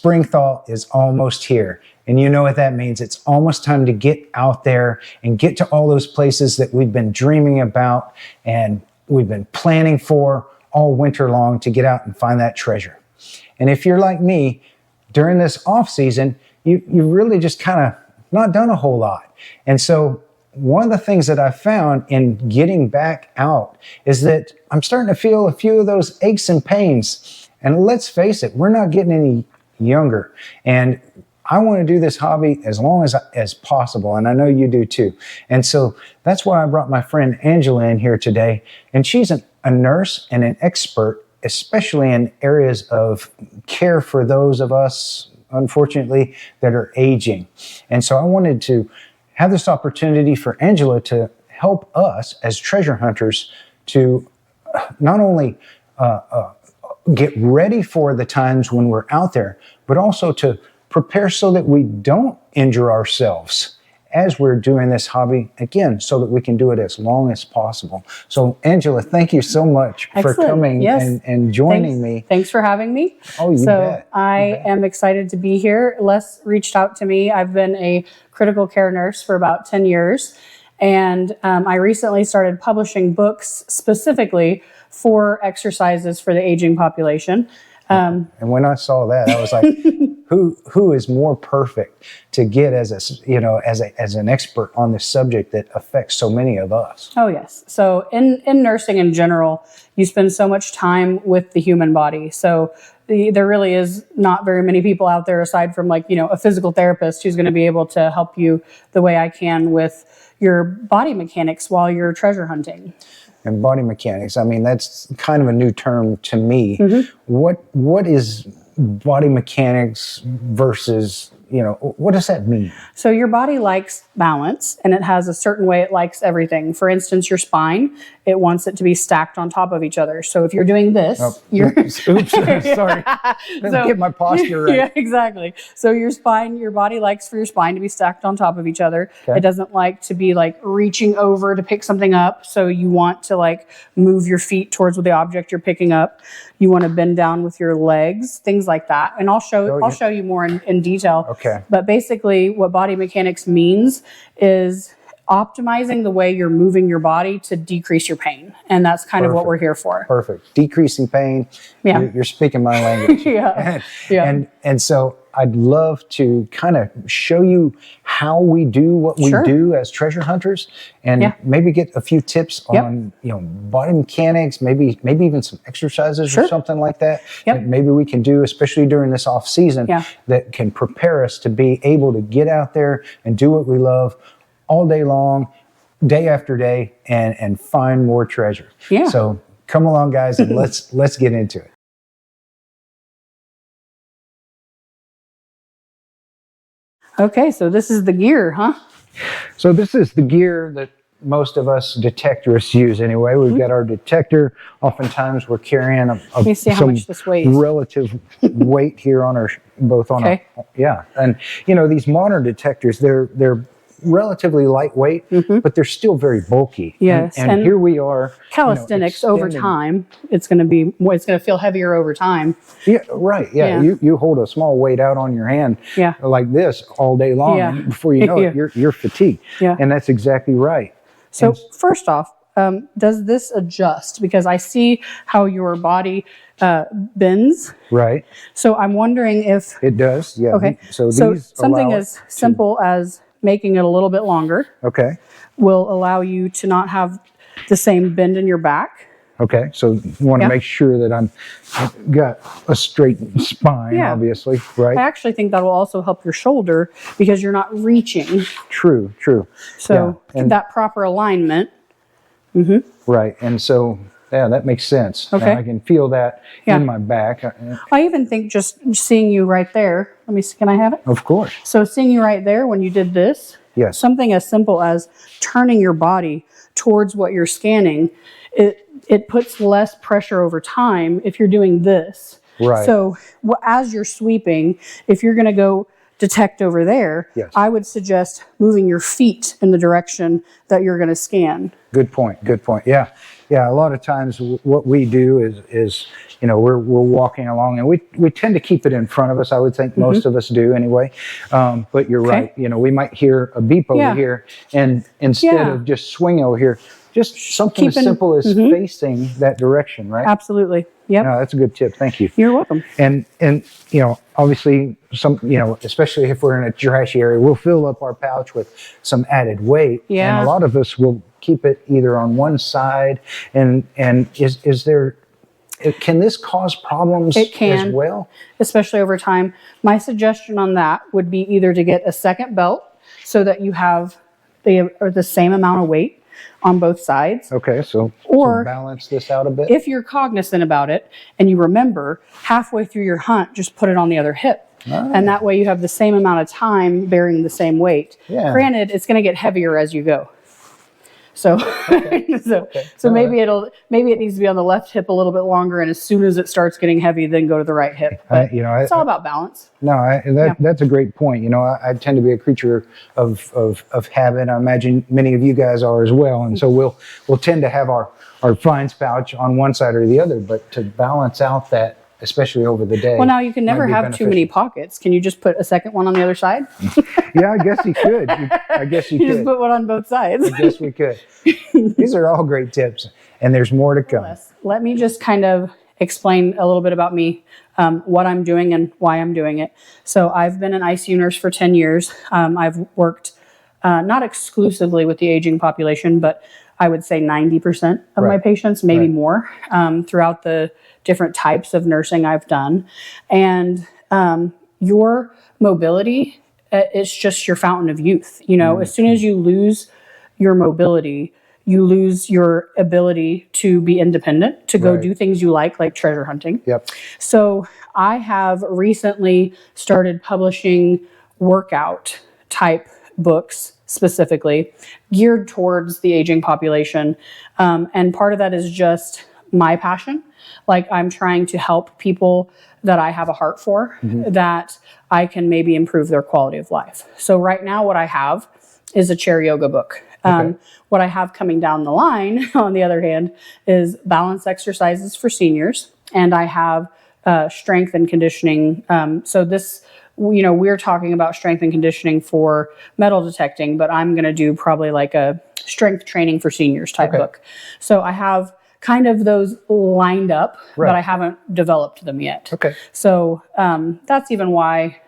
spring thaw is almost here. And you know what that means. It's almost time to get out there and get to all those places that we've been dreaming about and we've been planning for all winter long to get out and find that treasure. And if you're like me, during this off season, you really just kind of not done a whole lot. And so one of the things that I found in getting back out is that I'm starting to feel a few of those aches and pains. And let's face it, we're not getting any younger. And I want to do this hobby as long as possible, and I know you do too. And so that's why I brought my friend Angela in here today. And she's a nurse and an expert, especially in areas of care for those of us, unfortunately, that are aging. And so I wanted to have this opportunity for Angela to help us as treasure hunters to not only get ready for the times when we're out there, but also to prepare so that we don't injure ourselves as we're doing this hobby, again, so that we can do it as long as possible. So, Angela, thank you so much for coming and joining me. Thanks for having me. Oh, you bet. I am excited to be here. Les reached out to me. I've been a critical care nurse for about 10 years, and I recently started publishing books specifically for exercises for the aging population. And when I saw that, I was like, who is more perfect to get as an expert on this subject that affects so many of us? Oh, yes. So in nursing in general, you spend so much time with the human body. So there really is not very many people out there aside from a physical therapist who's going to be able to help you the way I can with your body mechanics while you're treasure hunting. And body mechanics, I mean, that's kind of a new term to me. Mm-hmm. What is body mechanics versus, what does that mean? So your body likes balance, and it has a certain way it likes everything. For instance, your spine, it wants it to be stacked on top of each other. So if you're doing this, oops, sorry. Get my posture right. Yeah, exactly. So your body likes for your spine to be stacked on top of each other. Okay. It doesn't like to be reaching over to pick something up. So you want to move your feet towards the object you're picking up. You want to bend down with your legs, things like that. And I'll show you more in detail. Okay. But basically what body mechanics means is optimizing the way you're moving your body to decrease your pain. And that's kind of what we're here for. Perfect. Decreasing pain. Yeah. You're speaking my language. Yeah. And so I'd love to kind of show you how we do what we do as treasure hunters, and maybe get a few tips on body mechanics, maybe even some exercises or something like that that maybe we can do, especially during this off season, that can prepare us to be able to get out there and do what we love all day long, day after day, and find more treasure. Yeah. So come along, guys, and let's get into it. Okay, so this is the gear, huh? So this is the gear that most of us detectorists use anyway. We've got our detector. Oftentimes we're carrying Let me see how much this weighs. Relative weight here on our and these modern detectors, they're relatively lightweight, but they're still very bulky. Yes, and here we are. Calisthenics over time, it's going to feel heavier over time. Yeah, right. Yeah, you hold a small weight out on your hand, like this all day long, and before you know it, you're fatigued. Yeah, and that's exactly right. So first off, does this adjust? Because I see how your body bends. Right. So I'm wondering if it does. Yeah. Okay. So something as simple as making it a little bit longer will allow you to not have the same bend in your back. Okay, so you want to make sure that I've got a straight spine, obviously, right? I actually think that will also help your shoulder because you're not reaching. True. So that proper alignment. Mm-hmm. Right, and so, that makes sense. Okay. I can feel that in my back. I even think just seeing you right there. Let me see, can I have it? Of course. So seeing you right there when you did this, something as simple as turning your body towards what you're scanning, it puts less pressure over time if you're doing this. Right. So as you're sweeping, if you're going to go detect over there, Yes. I would suggest moving your feet in the direction that you're going to scan. Good point. Good point. Yeah. Yeah. A lot of times what we do is we're walking along and we tend to keep it in front of us. I would think most of us do anyway. But you're right. We might hear a beep over here, and instead of just swing over here, just something as simple as facing that direction, right? Absolutely. Yep. No, that's a good tip. Thank you. You're welcome. And obviously especially if we're in a trashy area, we'll fill up our pouch with some added weight. Yeah. And a lot of us will keep it either on one side. And is there, can this cause problems It can, as well? Especially over time. My suggestion on that would be either to get a second belt so that you have the same amount of weight on both sides. Okay, so balance this out a bit. If you're cognizant about it and you remember, halfway through your hunt, just put it on the other hip. And that way you have the same amount of time bearing the same weight. Yeah. Granted, it's going to get heavier as you go. So, maybe it needs to be on the left hip a little bit longer, and as soon as it starts getting heavy, then go to the right hip. But it's all about balance. No, that's a great point. I tend to be a creature of habit. I imagine many of you guys are as well, and so we'll tend to have our fines pouch on one side or the other. But to balance out that, especially over the day. Well, now you can never have too many pockets. Can you just put a second one on the other side? Yeah, I guess you could. I guess you could. Just put one on both sides. I guess we could. These are all great tips, and there's more to come. Let me just kind of explain a little bit about me, what I'm doing and why I'm doing it. So I've been an ICU nurse for 10 years. I've worked not exclusively with the aging population, but I would say 90% of my patients, maybe more, throughout the different types of nursing I've done. And your mobility is just your fountain of youth. As soon as you lose your mobility, you lose your ability to be independent, to go do things you like treasure hunting. Yep. So I have recently started publishing workout type books, specifically geared towards the aging population. And part of that is just my passion. I'm trying to help people that I have a heart for, that I can maybe improve their quality of life. So right now what I have is a chair yoga book. What I have coming down the line, on the other hand, is balance exercises for seniors. And I have strength and conditioning. So this, we're talking about strength and conditioning for metal detecting, but I'm going to do probably a strength training for seniors type book. So I have kind of those lined up, but I haven't developed them yet. Okay. So that's even why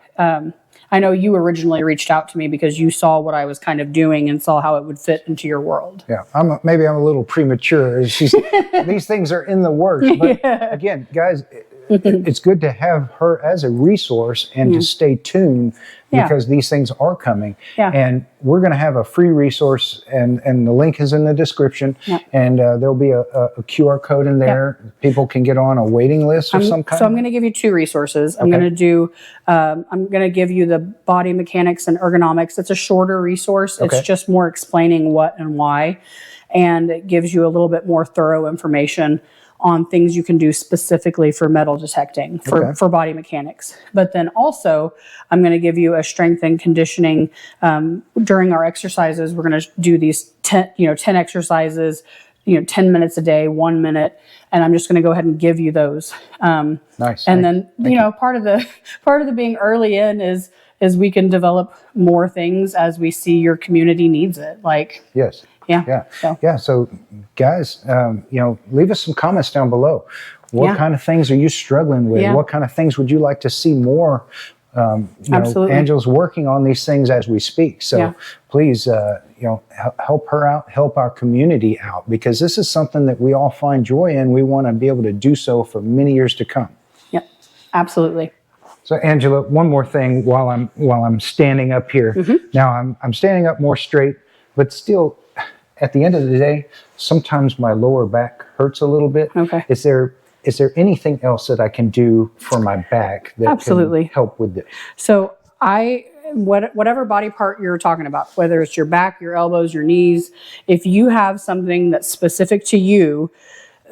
I know you originally reached out to me, because you saw what I was kind of doing and saw how it would fit into your world. Yeah, maybe I'm a little premature. These things are in the works. But again, guys, it's good to have her as a resource and to stay tuned, because these things are coming. Yeah. And we're going to have a free resource, and the link is in the description. Yeah. And there'll be a QR code in there. Yeah. People can get on a waiting list of some kind. So I'm going to give you two resources. I'm going to give you the body mechanics and ergonomics. It's a shorter resource. It's just more explaining what and why. And it gives you a little bit more thorough information on things you can do specifically for metal detecting, for body mechanics. But then also, I'm going to give you a strength and conditioning. During our exercises, we're going to do these 10 exercises, 10 minutes a day, 1 minute. And I'm just going to go ahead and give you those. Nice. And then, part of the being early in is we can develop more things as we see your community needs it. Yes. Yeah. So guys, leave us some comments down below. What kind of things are you struggling with? What kind of things would you like to see more? Absolutely. Angela's working on these things as we speak. So please, help her out, help our community out, because this is something that we all find joy in. We want to be able to do so for many years to come. Yep. Absolutely. So Angela, one more thing while I'm standing up here. Now I'm standing up more straight, but still, at the end of the day, sometimes my lower back hurts a little bit. Okay. Is there anything else that I can do for my back that can help with this? So whatever body part you're talking about, whether it's your back, your elbows, your knees, if you have something that's specific to you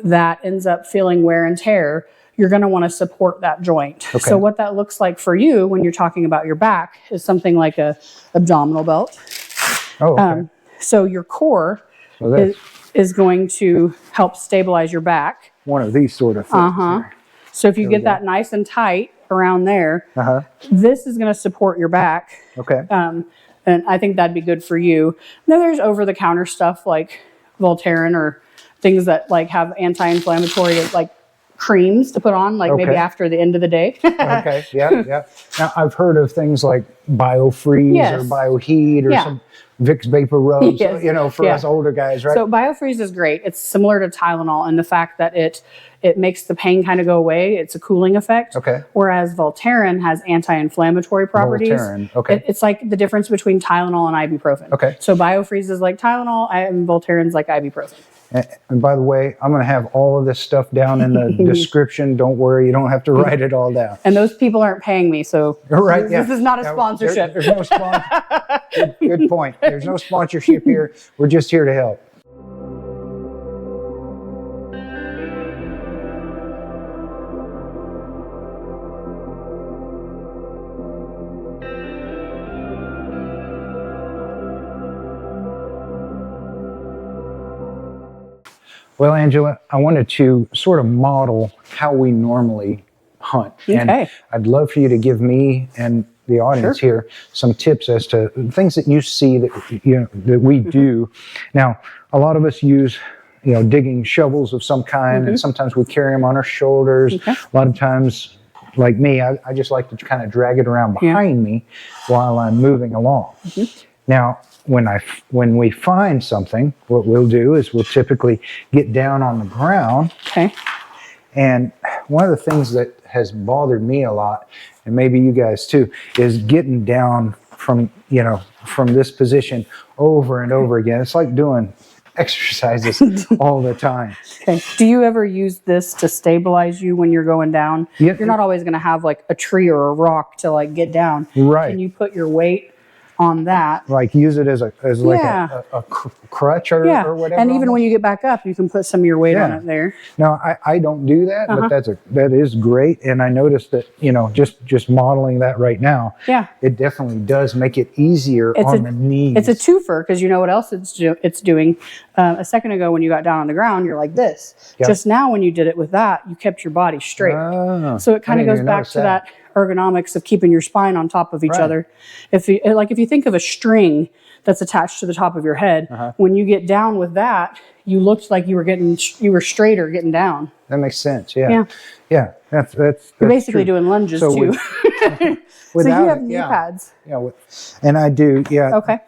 that ends up feeling wear and tear, you're going to want to support that joint. Okay. So what that looks like for you when you're talking about your back is something like a abdominal belt. Oh, okay. So your core So that's is going to help stabilize your back. one of these sort of things. Here. So if you get that nice and tight around there, this is going to support your back. Okay. And I think that'd be good for you. Then there's over-the-counter stuff like Voltaren or things that like have anti-inflammatory like creams to put on, like maybe after the end of the day. Okay. Yeah. Now I've heard of things like BioFreeze or BioHeat or some Vicks Vapor Rubs, you know, for us older guys, right? So BioFreeze is great. It's similar to Tylenol in the fact that it makes the pain kind of go away. It's a cooling effect. Okay. Whereas Voltaren has anti-inflammatory properties. Voltaren. Okay. It's like the difference between Tylenol and ibuprofen. Okay. So BioFreeze is like Tylenol and Voltaren's like ibuprofen. And by the way, I'm going to have all of this stuff down in the description. Don't worry, you don't have to write it all down. And those people aren't paying me, so this is not a sponsorship. There's no sponsor. Good point. There's no sponsorship here. We're just here to help. Well, Angela, I wanted to sort of model how we normally hunt. And I'd love for you to give me and the audience here some tips as to things that you see that that we do. Now, a lot of us use digging shovels of some kind, and sometimes we carry them on our shoulders. A lot of times, like me, I just like to kind of drag it around behind me while I'm moving along. Now, when we find something, what we'll do is we'll typically get down on the ground. And one of the things that has bothered me a lot, and maybe you guys too, is getting down from this position over and over again. It's like doing exercises all the time. Do you ever use this to stabilize you when you're going down? You're not always going to have like a tree or a rock to like get down. Right. Can you put your weight on that? Like use it as a crutch or whatever. And even when you get back up, you can put some of your weight on it there. No, I don't do that, but that is great. And I noticed that, just modeling that right now, it definitely does make it easier on the knees. It's a twofer because you know what else it's doing. A second ago when you got down on the ground, you're like this. Just now when you did it with that, you kept your body straight. So it kind of goes back to that ergonomics of keeping your spine on top of each other. If you think of a string that's attached to the top of your head, when you get down with that, you looked like you were straighter getting down. That makes sense. Yeah. That's You're basically doing lunges too. So you have knee pads. And I do. Okay.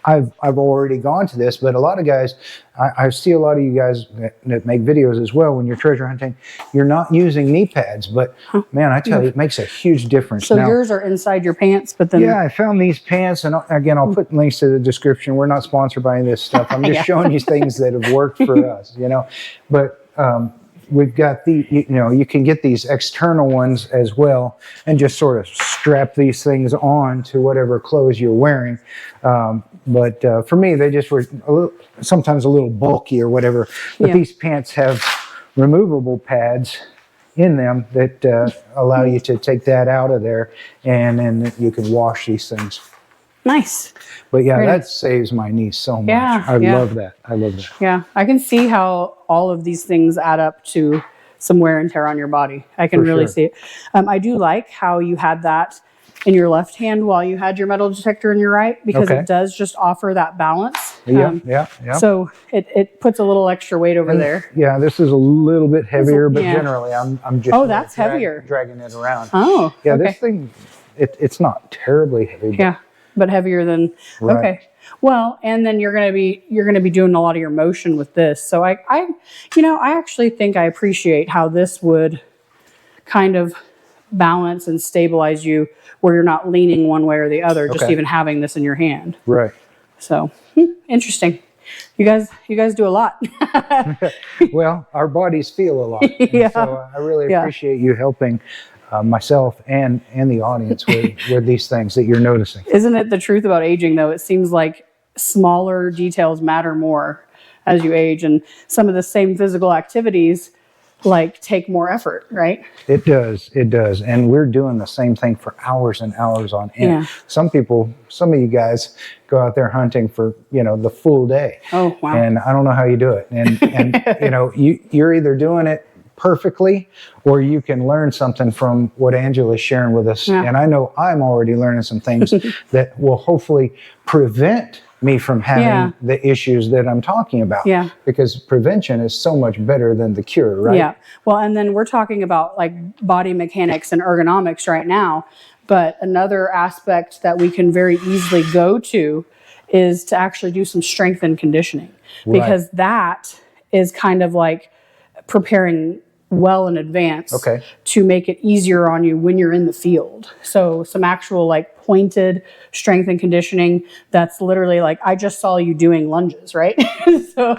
I've already gone to this, but a lot of guys, I see a lot of you guys that make videos as well. When you're treasure hunting, you're not using knee pads, but man, I tell you, it makes a huge difference. So yours are inside your pants, but then I found these pants, and again, I'll put links to the description. We're not sponsored by any of this stuff. I'm just showing you things that have worked for us, But we've got you can get these external ones as well, and just sort of strap these things on to whatever clothes you're wearing. But for me, they just were sometimes a little bulky or whatever. But these pants have removable pads in them that allow you to take that out of there, and then you can wash these things. Nice. But that saves my knees so much. I love that. Yeah, I can see how all of these things add up to some wear and tear on your body. I can really see it. I do like how you had that in your left hand while you had your metal detector in your right, because it does just offer that balance. So it puts a little extra weight over there. Yeah, this is a little bit heavier, but generally I'm just that's heavier. Dragging it around. Oh, yeah. Okay. This thing, it's not terribly heavy. But heavier than okay. Well, and then you're gonna be doing a lot of your motion with this. So I actually think I appreciate how this would kind of balance and stabilize you where you're not leaning one way or the other, just even having this in your hand. Right. So interesting. You guys do a lot. Well, our bodies feel a lot. So I really appreciate you helping myself and the audience with these things that you're noticing. Isn't it the truth about aging, though? It seems like smaller details matter more as you age, and some of the same physical activities Yeah. take more effort, right? It does. It does. And we're doing the same thing for hours and hours on end. Yeah. Some of you guys go out there hunting for, the full day. Oh, wow. And I don't know how you do it. And you're either doing it perfectly, or you can learn something from what Angela's sharing with us. Yeah. And I know I'm already learning some things that will hopefully prevent me from having the issues that I'm talking about. Yeah. Because prevention is so much better than the cure, right? Yeah. Well, and then we're talking about like body mechanics and ergonomics right now. But another aspect that we can very easily go to is to actually do some strength and conditioning, because that is kind of like preparing well in advance to make it easier on you when you're in the field. So some actual like pointed strength and conditioning that's literally like, I just saw you doing lunges, right? So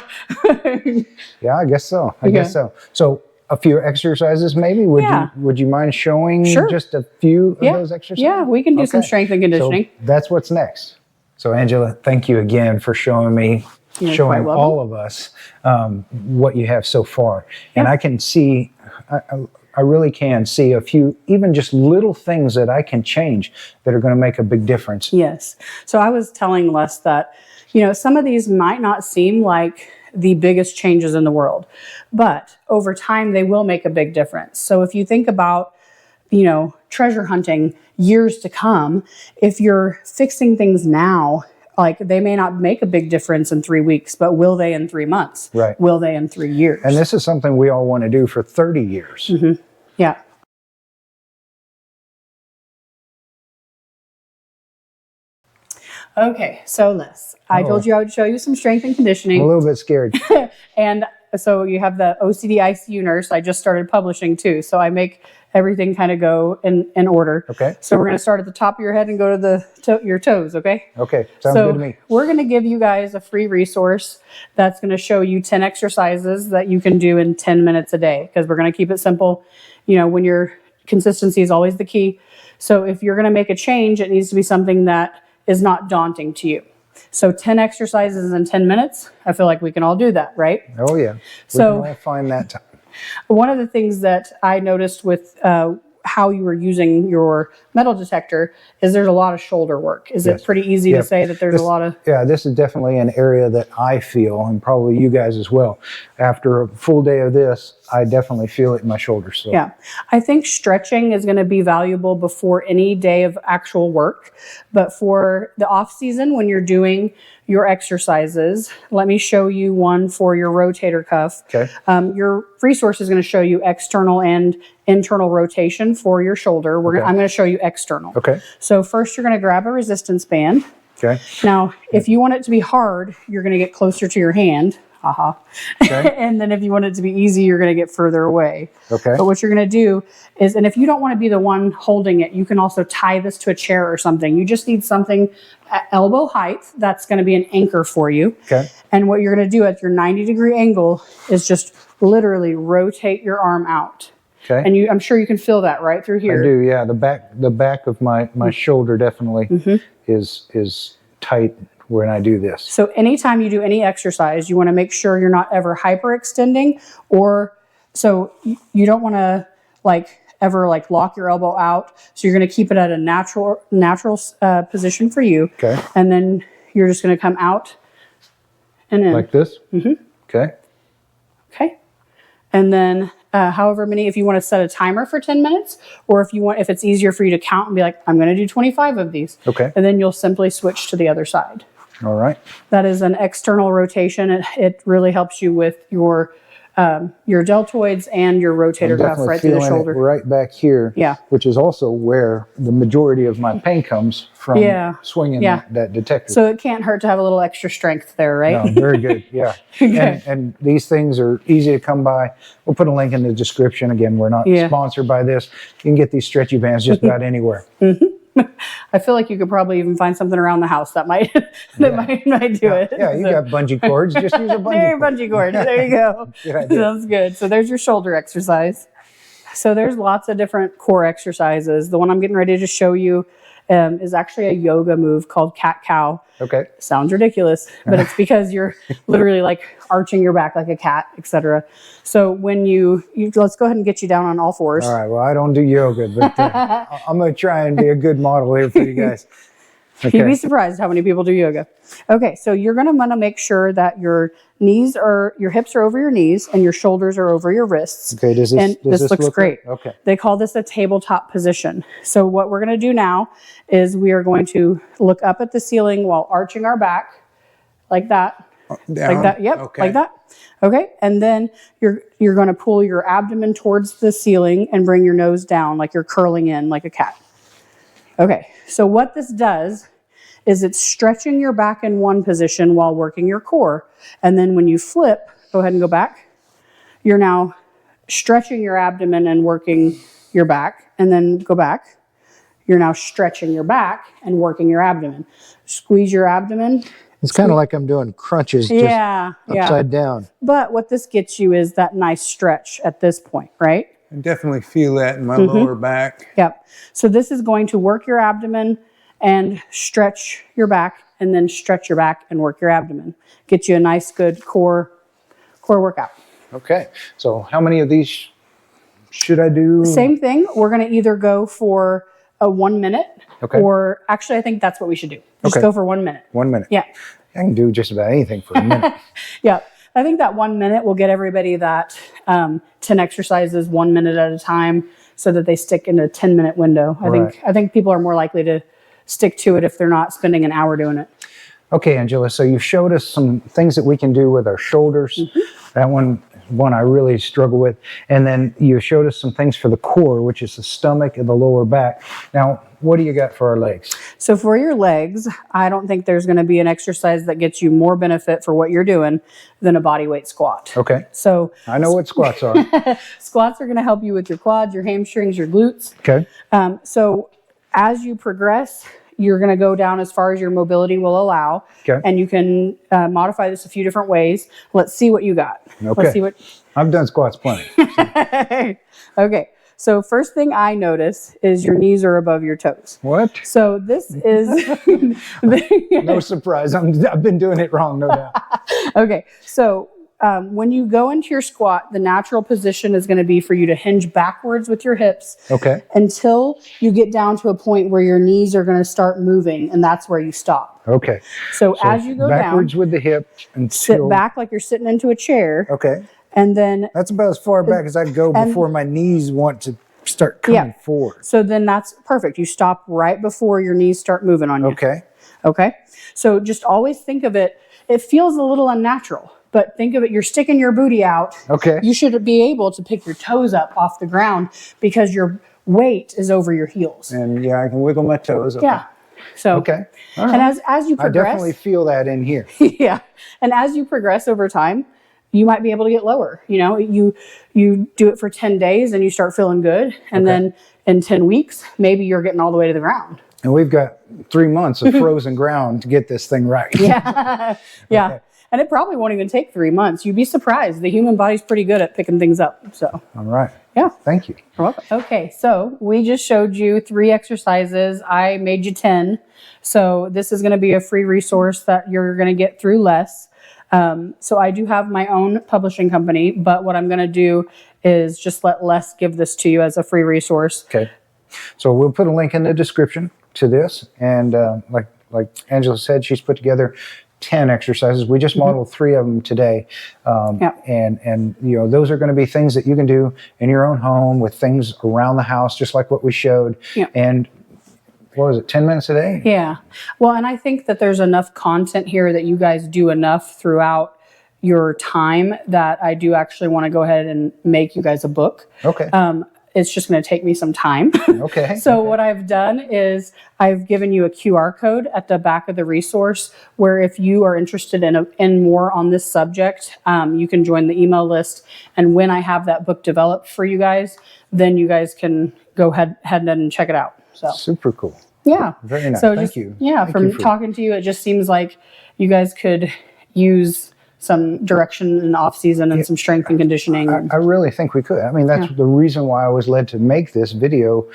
yeah, I guess so. I guess so. So a few exercises maybe? Would you mind showing just a few of those exercises? Yeah, we can do some strength and conditioning. So that's what's next. So Angela, thank you again for showing me, showing all of us what you have so far. And I can see, I really can see a few, even just little things that I can change that are going to make a big difference. Yes. So I was telling Les that, some of these might not seem like the biggest changes in the world, but over time they will make a big difference. So if you think about, treasure hunting years to come, if you're fixing things now, like they may not make a big difference in 3 weeks, but will they in 3 months? Right. Will they in 3 years? And this is something we all want to do for 30 years. Mm-hmm. Yeah. Okay, so Les, I told you I would show you some strength and conditioning. I'm a little bit scared. And so you have the OCD ICU nurse. I just started publishing too. So I make everything kind of go in order. Okay. So we're going to start at the top of your head and go to your toes, okay? Okay, sounds good to me. We're going to give you guys a free resource that's going to show you 10 exercises that you can do in 10 minutes a day, because we're going to keep it simple. When your consistency is always the key. So if you're going to make a change, it needs to be something that is not daunting to you. So 10 exercises in 10 minutes, I feel like we can all do that, right? Oh, yeah. We can all find that time. One of the things that I noticed with how you were using your metal detector is there's a lot of shoulder work. Is it pretty easy to say that there's a lot of... Yeah, this is definitely an area that I feel, and probably you guys as well. After a full day of this, I definitely feel it in my shoulders. So. Yeah, I think stretching is going to be valuable before any day of actual work. But for the off season, when you're doing your exercises, let me show you one for your rotator cuff. Okay. Your resource is going to show you external and internal rotation for your shoulder. I'm going to show you external. Okay. So first you're going to grab a resistance band. Okay. Now, if you want it to be hard, you're going to get closer to your hand. Okay. And then if you want it to be easy, you're going to get further away. Okay. But what you're going to do is, and if you don't want to be the one holding it, you can also tie this to a chair or something. You just need something at elbow height that's going to be an anchor for you. Okay. And what you're going to do at your 90-degree angle is just literally rotate your arm out. Okay. And I'm sure you can feel that right through here. I do, yeah. The back of my shoulder definitely is tight when I do this. So anytime you do any exercise, you want to make sure you're not ever hyperextending, or so you don't want to ever lock your elbow out. So you're going to keep it at a natural position for you. Okay. And then you're just going to come out and in. Like this? Mm-hmm. Okay. Okay. And then however many, if you want to set a timer for 10 minutes, or if it's easier for you to count and be like, I'm going to do 25 of these. Okay. And then you'll simply switch to the other side. All right. That is an external rotation. It really helps you with your deltoids and your rotator cuff right through the shoulder. Right back here. Yeah. Which is also where the majority of my pain comes from. Swinging that detector. So it can't hurt to have a little extra strength there, right? No, very good. Yeah. Okay. And these things are easy to come by. We'll put a link in the description. Again, we're not sponsored by this. You can get these stretchy bands just about anywhere. I feel like you could probably even find something around the house that might might do it. Yeah, you got bungee cords. Just use a bungee cord. There you go. Sounds good. So there's your shoulder exercise. So there's lots of different core exercises. The one I'm getting ready to show you is actually a yoga move called cat-cow. Okay. Sounds ridiculous, but it's because you're literally like arching your back like a cat, etc. So when you let's go ahead and get you down on all fours. All right. Well, I don't do yoga, but I'm going to try and be a good model here for you guys. Okay. You'd be surprised how many people do yoga. Okay, so you're going to want to make sure that your hips are over your knees and your shoulders are over your wrists. Okay, does this looks look great. good? Okay. They call this a tabletop position. So what we're going to do now is we are going to look up at the ceiling while arching our back like that. Down. Like that. Yep, Okay. like that. Okay, and then you're going to pull your abdomen towards the ceiling and bring your nose down like you're curling in like a cat. Okay, so what this does is it's stretching your back in one position while working your core. And then when you flip, go ahead and go back, you're now stretching your abdomen and working your back. And then go back, you're now stretching your back and working your abdomen. Squeeze your abdomen. It's kind of like I'm doing crunches just upside down. But what this gets you is that nice stretch at this point, right? I definitely feel that in my lower back. Yep. So this is going to work your abdomen and stretch your back, and then stretch your back and work your abdomen. Get you a nice, good core workout. Okay. So how many of these should I do? Same thing. We're going to either go for a 1 minute, Okay. or actually, I think that's what we should do. Just Okay. go for 1 minute. 1 minute. Yeah. I can do just about anything for a minute. Yeah. I think that 1 minute will get everybody that 10 exercises 1 minute at a time, so that they stick in a 10-minute window. I think people are more likely to stick to it if they're not spending an hour doing it. Okay, Angela, so you showed us some things that we can do with our shoulders. That one I really struggle with. And then you showed us some things for the core, which is the stomach and the lower back. Now, what do you got for our legs? So for your legs, I don't think there's going to be an exercise that gets you more benefit for what you're doing than a body weight squat. Okay. So I know what squats are. squats are going to help you with your quads, your hamstrings, your glutes. Okay. So as you progress, you're going to go down as far as your mobility will allow. Okay. And you can modify this a few different ways. Let's see what you got. Okay. Let's see what. I've done squats plenty. Okay. So first thing I notice is your knees are above your toes. What? So this is No surprise. I've been doing it wrong, no doubt. okay. So when you go into your squat, the natural position is going to be for you to hinge backwards with your hips. Okay. Until you get down to a point where your knees are going to start moving, and that's where you stop. Okay. So as you go backwards down, with the hip and sit back like you're sitting into a chair. Okay. And then That's about as far back as I go before my knees want to start coming forward. So then that's perfect. You stop right before your knees start moving on you. Okay. Okay. So just always think of it. It feels a little unnatural, but think of it. You're sticking your booty out. Okay. You should be able to pick your toes up off the ground because your weight is over your heels. And yeah, I can wiggle my toes. Okay. Yeah. So, Okay. All and right. as you I progress, definitely feel that in here. yeah. And as you progress over time, you might be able to get lower. You know, you do it for 10 days and you start feeling good. And then in 10 weeks, maybe you're getting all the way to the ground. And we've got 3 months of frozen ground to get this thing right. Yeah. Yeah. Okay. And it probably won't even take 3 months. You'd be surprised. The human body's pretty good at picking things up. So, All right. yeah. Thank you. You're welcome. Okay. So we just showed you 3 exercises. I made you 10. So this is going to be a free resource that you're going to get through Les. So I do have my own publishing company, but what I'm going to do is just let Les give this to you as a free resource. Okay. So we'll put a link in the description to this. And like Angela said, she's put together 10 exercises. We just modeled 3 of them today. And you know, those are going to be things that you can do in your own home with things around the house, just like what we showed. Yeah. And what was it, 10 minutes a day? Yeah. Well, and I think that there's enough content here that you guys do enough throughout your time that I do actually want to go ahead and make you guys a book. Okay. It's just going to take me some time. Okay. So what I've done is I've given you a QR code at the back of the resource where if you are interested in more on this subject, you can join the email list. And when I have that book developed for you guys, then you guys can go ahead and check it out. So Super cool. yeah. Very nice. So Thank just, you. Yeah, Thank from you for- talking to you, it just seems like you guys could use some direction in off season and some strength and conditioning. I really think we could. I mean, that's the reason why I was led to make this video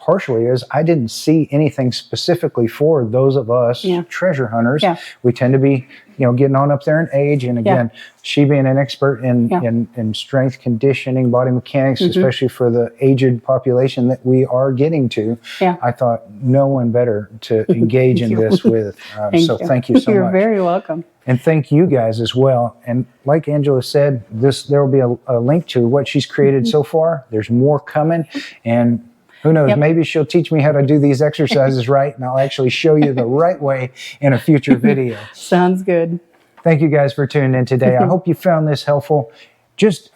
partially is I didn't see anything specifically for those of us treasure hunters. Yeah. We tend to be, getting on up there in age. And again, she being an expert in strength conditioning, body mechanics, especially for the aged population that we are getting to, I thought no one better to engage in this with. So thank you so much. You're very welcome. And thank you guys as well. And like Angela said, there will be a link to what she's created so far. There's more coming. And who knows, maybe she'll teach me how to do these exercises right, and I'll actually show you the right way in a future video. Sounds good. Thank you guys for tuning in today. I hope you found this helpful. Just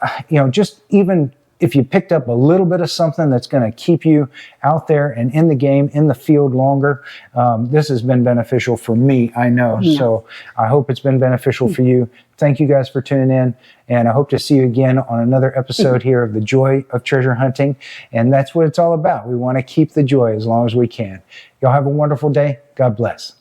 even if you picked up a little bit of something that's going to keep you out there and in the game, in the field longer, this has been beneficial for me, I know. So I hope it's been beneficial for you. Thank you guys for tuning in, and I hope to see you again on another episode here of The Joy of Treasure Hunting. And that's what it's all about. We want to keep the joy as long as we can. Y'all have a wonderful day. God bless.